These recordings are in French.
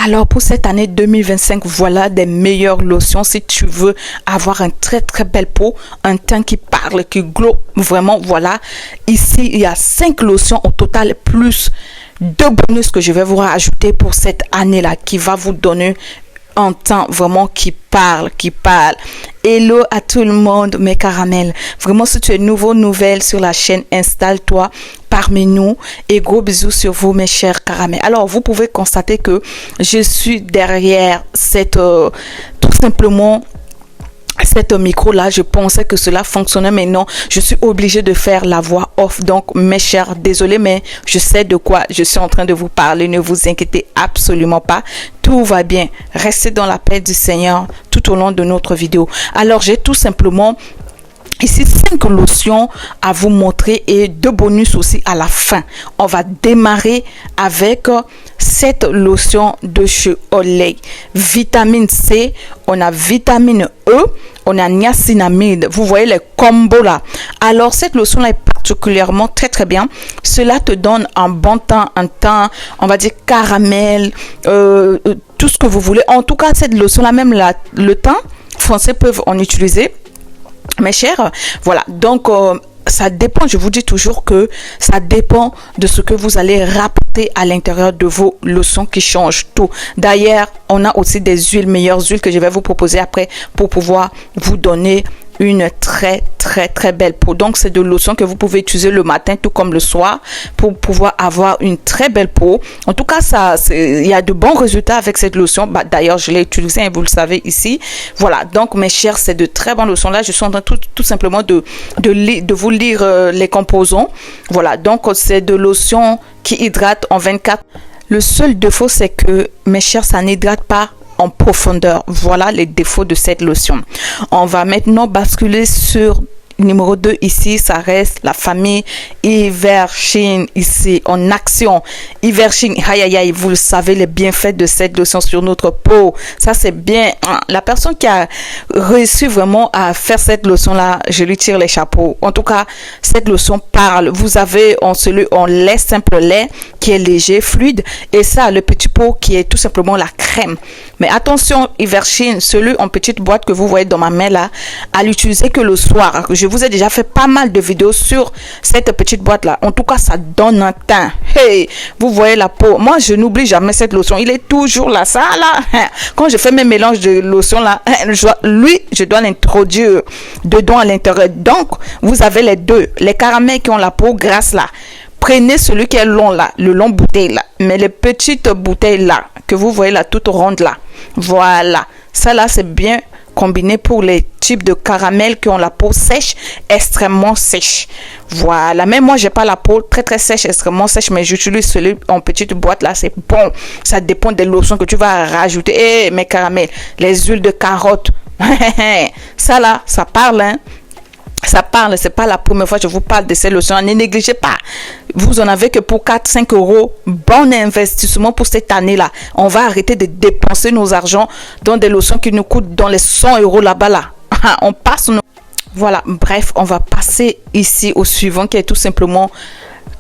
Alors pour cette année 2025, voilà des meilleures lotions si tu veux avoir un très très belle peau, un teint qui parle, qui glow, vraiment voilà. Ici, il y a 5 lotions au total plus 2 bonus que je vais vous rajouter pour cette année-là qui va vous donner un teint vraiment qui parle, qui parle. Hello à tout le monde, mes caramels. Vraiment, si tu es nouvelle sur la chaîne, installe-toi parmi nous et gros bisous sur vous, mes chers caramels. Alors, vous pouvez constater que je suis derrière cette, tout simplement, cette micro là. Je pensais que cela fonctionnait, mais non, je suis obligée de faire la voix off. Donc mes chers, désolé, mais je sais de quoi je suis en train de vous parler. Ne vous inquiétez absolument pas, tout va bien. Restez dans la paix du Seigneur tout au long de notre vidéo. Alors j'ai tout simplement ici 5 lotions à vous montrer et 2 bonus aussi à la fin. On va démarrer avec cette lotion de chez Olay. Vitamine C, on a vitamine E, on a niacinamide. Vous voyez les combos là. Alors cette lotion là est particulièrement très bien. Cela te donne un bon teint, un teint, on va dire caramel, tout ce que vous voulez. En tout cas, cette lotion là, même le teint français peuvent en utiliser. Mes chers, voilà, donc ça dépend, je vous dis toujours que ça dépend de ce que vous allez rapporter à l'intérieur de vos lotions qui changent tout. D'ailleurs, on a aussi des huiles, meilleures huiles que je vais vous proposer après pour pouvoir vous donner une très belle peau. Donc c'est de lotion que vous pouvez utiliser le matin tout comme le soir pour pouvoir avoir une très belle peau. En tout cas, il y a de bons résultats avec cette lotion. Bah, d'ailleurs, je l'ai utilisée et vous le savez ici. Voilà, donc mes chers, c'est de très bonnes lotions. Là, je suis en train tout simplement de vous lire les composants. Voilà, donc c'est de lotion qui hydrate en 24. Le seul défaut, c'est que mes chers, ça n'hydrate pas en profondeur. Voilà les défauts de cette lotion. On va maintenant basculer sur numéro 2 ici, ça reste la famille Evershin ici en action. Evershin, aïe, vous le savez les bienfaits de cette lotion sur notre peau. Ça c'est bien. La personne qui a réussi vraiment à faire cette lotion là, je lui tire les chapeaux. En tout cas, cette lotion parle. Vous avez en lait, simple lait qui est léger, fluide, et ça le petit pot qui est tout simplement la crème. Mais attention, Evershin, celui en petite boîte que vous voyez dans ma main là, à l'utiliser que le soir. Je vous ai déjà fait pas mal de vidéos sur cette petite boîte là. En tout cas, ça donne un teint. Hey, vous voyez la peau. Moi, je n'oublie jamais cette lotion. Il est toujours là. Ça là. Quand je fais mes mélanges de lotion là, je dois l'introduire dedans à l'intérieur. Donc, vous avez les deux. Les caramels qui ont la peau grasse là. Prenez celui qui est long là, le long bouteille là. Mais les petites bouteilles là, que vous voyez là, toutes rondes là. Voilà. Ça là, c'est bien combiné pour les types de caramel qui ont la peau sèche, extrêmement sèche. Voilà. Même moi, j'ai pas la peau très sèche, extrêmement sèche, mais j'utilise celui en petite boîte là. C'est bon. Ça dépend des lotions que tu vas rajouter. Eh, mes caramels, les huiles de carotte. Ça là, ça parle, hein. Ça parle, c'est pas la première fois que je vous parle de ces lotions. Ne négligez pas. Vous en avez que pour 4-5 euros. Bon investissement pour cette année-là. On va arrêter de dépenser nos argents dans des lotions qui nous coûtent dans les 100 euros là-bas là. On passe nos... Voilà, bref, on va passer ici au suivant qui est tout simplement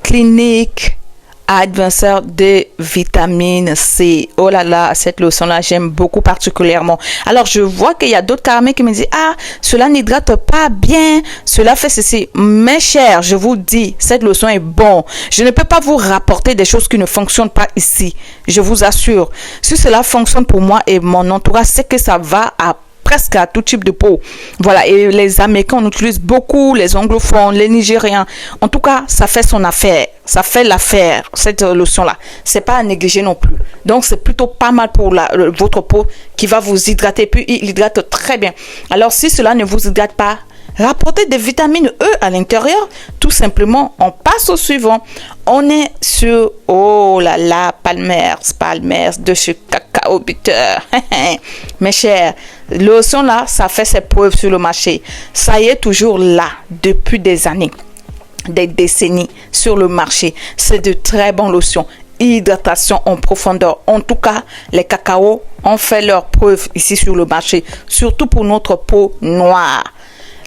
Clinique Advanced de vitamine C. Oh là là, cette lotion là j'aime beaucoup particulièrement. Alors je vois qu'il y a d'autres caramels qui me disent ah, cela n'hydrate pas bien, cela fait ceci. Mes chers, je vous dis, cette lotion est bon. Je ne peux pas vous rapporter des choses qui ne fonctionnent pas ici, je vous assure. Si cela fonctionne pour moi et mon entourage, c'est que ça va à presque à tout type de peau. Voilà, et les Américains on utilise beaucoup, les anglophones, les Nigériens. En tout cas, ça fait son affaire. Ça fait l'affaire, cette lotion-là. C'est pas à négliger non plus. Donc, c'est plutôt pas mal pour votre peau qui va vous hydrater. Puis, il hydrate très bien. Alors, si cela ne vous hydrate pas, rapportez des vitamines E à l'intérieur. Tout simplement, on passe au suivant. On est sur, oh là là, Palmer's de chez Cacao Butter. Mes chers, lotion là, ça fait ses preuves sur le marché. Ça y est toujours là depuis des années, des décennies sur le marché. C'est de très bonnes lotions. Hydratation en profondeur. En tout cas, les cacaos ont fait leur preuve ici sur le marché, surtout pour notre peau noire.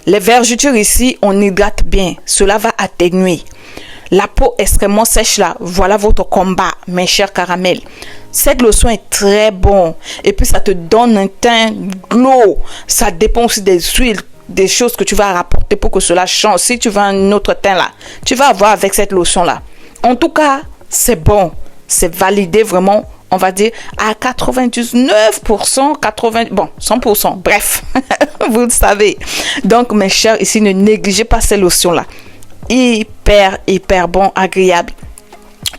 Les vergetures ici, on hydrate bien. Cela va atténuer. la peau extrêmement sèche là, voilà votre combat, mes chers caramels. Cette lotion est très bon. Et puis, ça te donne un teint glow. Ça dépend aussi des huiles, des choses que tu vas rapporter pour que cela change. Si tu veux un autre teint là, tu vas avoir avec cette lotion là. En tout cas, c'est bon. C'est validé vraiment, on va dire, à 99%, 100%. Bref, vous le savez. Donc, mes chers, ici, ne négligez pas ces lotions là. Hyper bon, agréable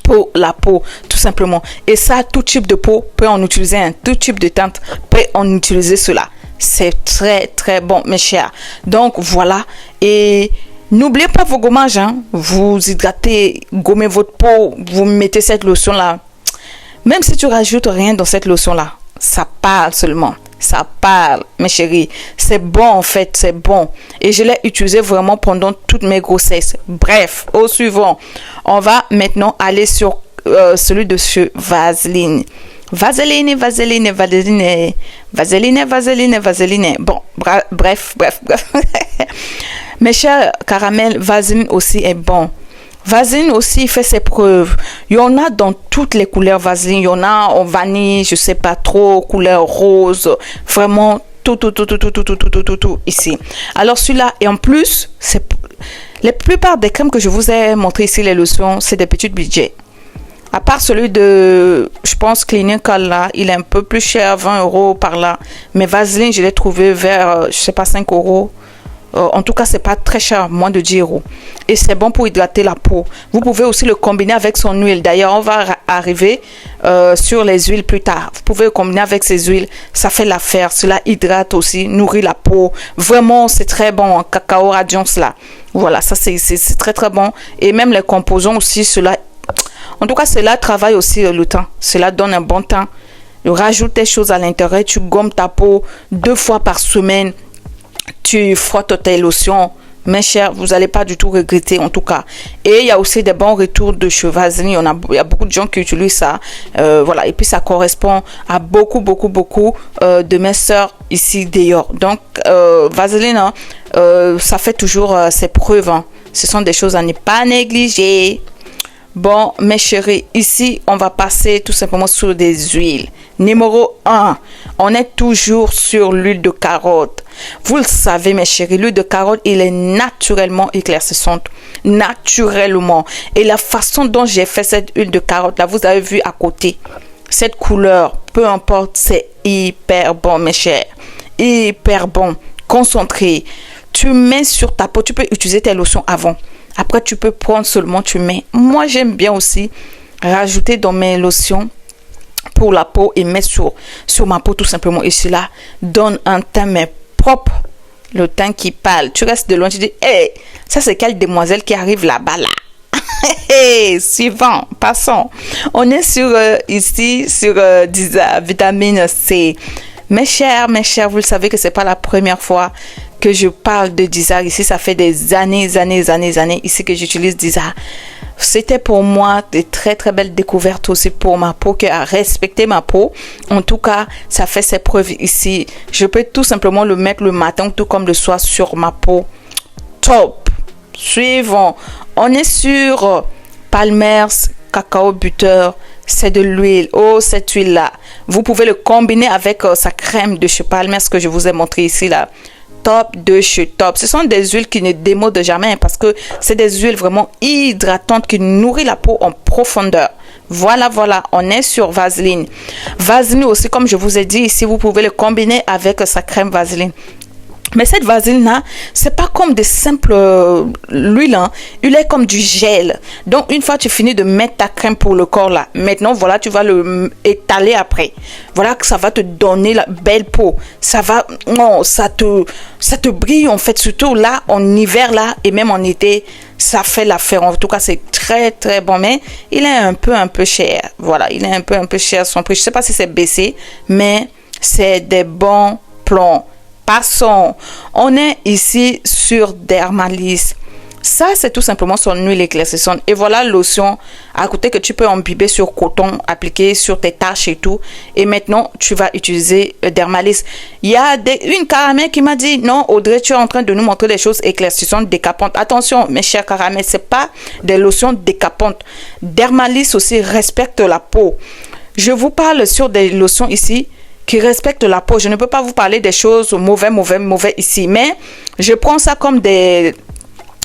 pour la peau, tout simplement. Et ça, tout type de peau peut en utiliser un, tout type de teinte peut en utiliser cela. C'est très bon, mes chers. Donc, voilà. Et n'oubliez pas vos gommages, hein. Vous hydratez, gommez votre peau, vous mettez cette lotion-là. Même si tu rajoutes rien dans cette lotion-là, ça parle seulement. Ça parle, mes chéris. C'est bon, en fait, c'est bon. Et je l'ai utilisé vraiment pendant toutes mes grossesses. Bref, au suivant. On va maintenant aller sur celui de chez Vaseline. Vaseline. Bon, bref. Mes chers caramels, Vaseline aussi est bon. Vaseline aussi fait ses preuves. Il y en a dans toutes les couleurs Vaseline. Il y en a en vanille, je sais pas trop, couleur rose. Vraiment, tout ici. Alors celui-là, et en plus, la plupart des crèmes que je vous ai montré ici, les lotions, c'est des petits budgets. À part celui de, je pense, Clinical là, il est un peu plus cher, 20 € par là. Mais Vaseline, je l'ai trouvé vers, je sais pas, 5 €. En tout cas, c'est pas très cher, moins de 10 €. Et c'est bon pour hydrater la peau. Vous pouvez aussi le combiner avec son huile. D'ailleurs, on va arriver sur les huiles plus tard. Vous pouvez le combiner avec ces huiles. Ça fait l'affaire. Cela hydrate aussi, nourrit la peau. Vraiment, c'est très bon. Cacao Radiance là. Voilà, ça c'est très bon. Et même les composants aussi, cela. En tout cas, cela travaille aussi le teint. Cela donne un bon teint. Rajoute des choses à l'intérieur. Tu gommes ta peau 2 fois par semaine. Tu frottes tes lotions, mes chers, vous n'allez pas du tout regretter en tout cas. Et il y a aussi des bons retours de chez Vaseline. Il y a beaucoup de gens qui utilisent ça. Voilà. Et puis ça correspond à beaucoup de mes sœurs ici d'ailleurs. Donc Vaseline, hein, ça fait toujours ses preuves. Hein. Ce sont des choses à ne pas négliger. Bon, mes chéris, ici, on va passer tout simplement sur des huiles. Numéro 1, on est toujours sur l'huile de carotte. Vous le savez, mes chéris, l'huile de carotte, il est naturellement éclaircissante. Naturellement. Et la façon dont j'ai fait cette huile de carotte, là, vous avez vu à côté. Cette couleur, peu importe, c'est hyper bon, mes chers. Hyper bon. Concentré. Tu mets sur ta peau, tu peux utiliser tes lotions avant. Après, tu peux prendre seulement, tu mets. Moi, j'aime bien aussi rajouter dans mes lotions pour la peau et mettre sur ma peau tout simplement. Et cela donne un teint mais propre. Le teint qui parle. Tu restes de loin, tu dis, hey, ça c'est quelle demoiselle qui arrive là-bas là. Hey, suivant, passons. On est ici sur Disa, vitamine C. Mes chers, vous le savez que c'est pas la première fois que je parle de Disa. Ici, ça fait des années ici que j'utilise Disa. C'était pour moi de très belles découvertes aussi pour ma peau, qui a respecté ma peau. En tout cas, ça fait ses preuves ici. Je peux tout simplement le mettre le matin, tout comme le soir sur ma peau. Top. Suivant. On est sur Palmer's Cacao Butter. C'est de l'huile. Oh, cette huile-là. Vous pouvez le combiner avec sa crème de chez Palmer's que je vous ai montré ici là. Top de chez top. Ce sont des huiles qui ne démodent jamais hein, parce que c'est des huiles vraiment hydratantes qui nourrissent la peau en profondeur. Voilà, on est sur Vaseline. Vaseline aussi, comme je vous ai dit ici, vous pouvez le combiner avec sa crème Vaseline. Mais cette vaseline-là, c'est pas comme des simples l'huile, hein. Il est comme du gel. Donc, une fois tu finis de mettre ta crème pour le corps là, maintenant, voilà, tu vas le étaler après. Voilà que ça va te donner la belle peau. Ça va, non, ça te brille en fait, surtout là, en hiver là, et même en été, ça fait l'affaire. En tout cas, c'est très bon, mais il est un peu cher. Voilà, il est un peu cher son prix. Je sais pas si c'est baissé, mais c'est des bons plans. Passons. On est ici sur Dermalis. Ça, c'est tout simplement son huile éclaircissante. Et voilà la lotion à côté que tu peux imbiber sur coton, appliquer sur tes taches et tout. Et maintenant, tu vas utiliser Dermalis. Il y a une caramel qui m'a dit, non, Audrey, tu es en train de nous montrer des choses éclaircissantes, décapantes. Attention, mes chers caramels, c'est pas des lotions décapantes. Dermalis aussi respecte la peau. Je vous parle sur des lotions ici qui respectent la peau. Je ne peux pas vous parler des choses mauvais ici. Mais je prends ça comme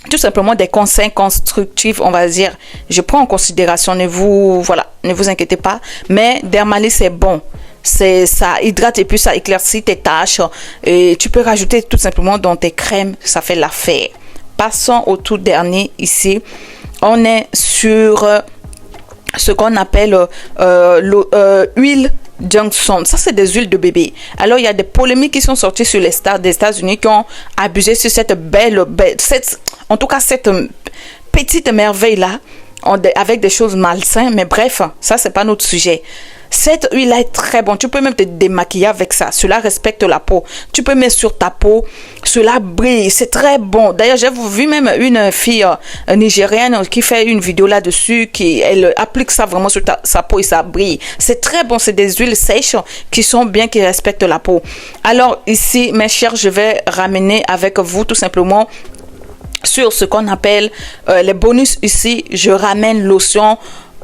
tout simplement des conseils constructifs, on va dire. Je prends en considération, ne vous inquiétez pas. Mais Dermalis, c'est bon. Ça hydrate et puis ça éclaircit tes taches. Et tu peux rajouter tout simplement dans tes crèmes. Ça fait l'affaire. Passons au tout dernier ici. On est sur ce qu'on appelle huile Johnson. Ça, c'est des huiles de bébé. Alors, il y a des polémiques qui sont sorties sur les stars des États-Unis qui ont abusé sur cette en tout cas, cette petite merveille-là, avec des choses malsaines. Mais bref, ça, c'est pas notre sujet. Cette huile-là est très bonne. Tu peux même te démaquiller avec ça. Cela respecte la peau. Tu peux mettre sur ta peau. Cela brille. C'est très bon. D'ailleurs, j'ai vu même une fille nigérienne qui fait une vidéo là-dessus. Elle applique ça vraiment sur sa peau et ça brille. C'est très bon. C'est des huiles sèches qui sont bien, qui respectent la peau. Alors ici, mes chers, je vais ramener avec vous tout simplement sur ce qu'on appelle les bonus. Ici, je ramène lotion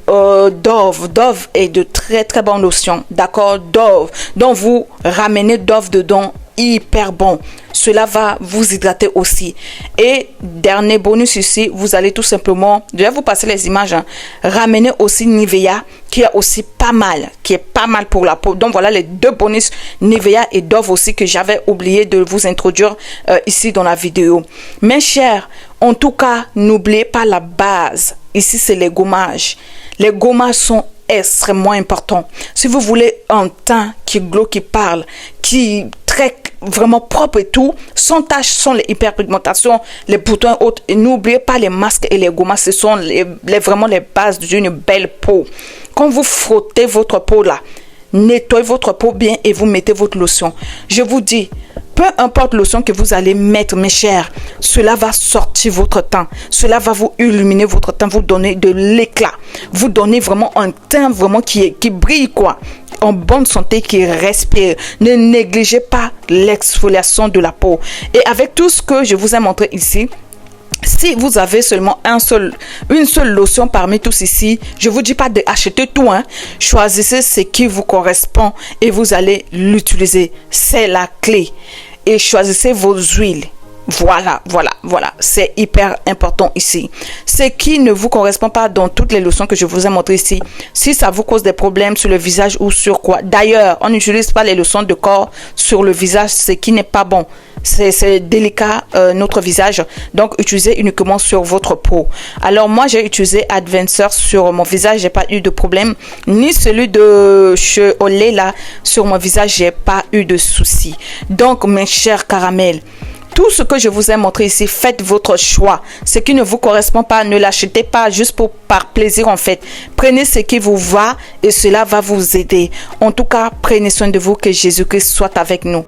Dove. Dove est de très très bonne lotion, d'accord. Dove, donc vous ramenez Dove dedans, hyper bon. Cela va vous hydrater aussi. Et dernier bonus ici, vous allez tout simplement, je vais vous passer les images, ramener aussi Nivea qui est aussi pas mal, qui est pas mal pour la peau. Donc voilà les deux bonus, Nivea et Dove aussi, que j'avais oublié de vous introduire ici dans la vidéo. Mes chers, en tout cas, n'oubliez pas la base. Ici, c'est les gommages. Les gommages sont extrêmement importants. Si vous voulez un teint qui glow, qui parle, qui très vraiment propre et tout, sans taches, sans les hyperpigmentations, les boutons autres, n'oubliez pas les masques et les gommages. Ce sont vraiment les bases d'une belle peau. Quand vous frottez votre peau là, nettoyez votre peau bien et vous mettez votre lotion. Je vous dis, peu importe lotion que vous allez mettre, mes chers, cela va sortir votre teint. Cela va vous illuminer votre teint, vous donner de l'éclat. Vous donner vraiment un teint vraiment qui brille, quoi. En bonne santé, qui respire. Ne négligez pas l'exfoliation de la peau. Et avec tout ce que je vous ai montré ici, si vous avez seulement une seule lotion parmi tous ici, je vous dis pas d'acheter tout, hein. Choisissez ce qui vous correspond et vous allez l'utiliser. C'est la clé. Et choisissez vos huiles. Voilà. C'est hyper important ici. Ce qui ne vous correspond pas dans toutes les lotions que je vous ai montrées ici, si ça vous cause des problèmes sur le visage ou sur quoi. D'ailleurs, on n'utilise pas les lotions de corps sur le visage, ce qui n'est pas bon. C'est délicat, notre visage. Donc, utilisez uniquement sur votre peau. Alors, moi, j'ai utilisé Adventure sur mon visage. J'ai pas eu de problème. Ni celui de chez Olay, là, sur mon visage, j'ai pas eu de soucis. Donc, mes chers caramels, tout ce que je vous ai montré ici, faites votre choix. Ce qui ne vous correspond pas, ne l'achetez pas juste par plaisir en fait. Prenez ce qui vous va et cela va vous aider. En tout cas, prenez soin de vous, que Jésus-Christ soit avec nous.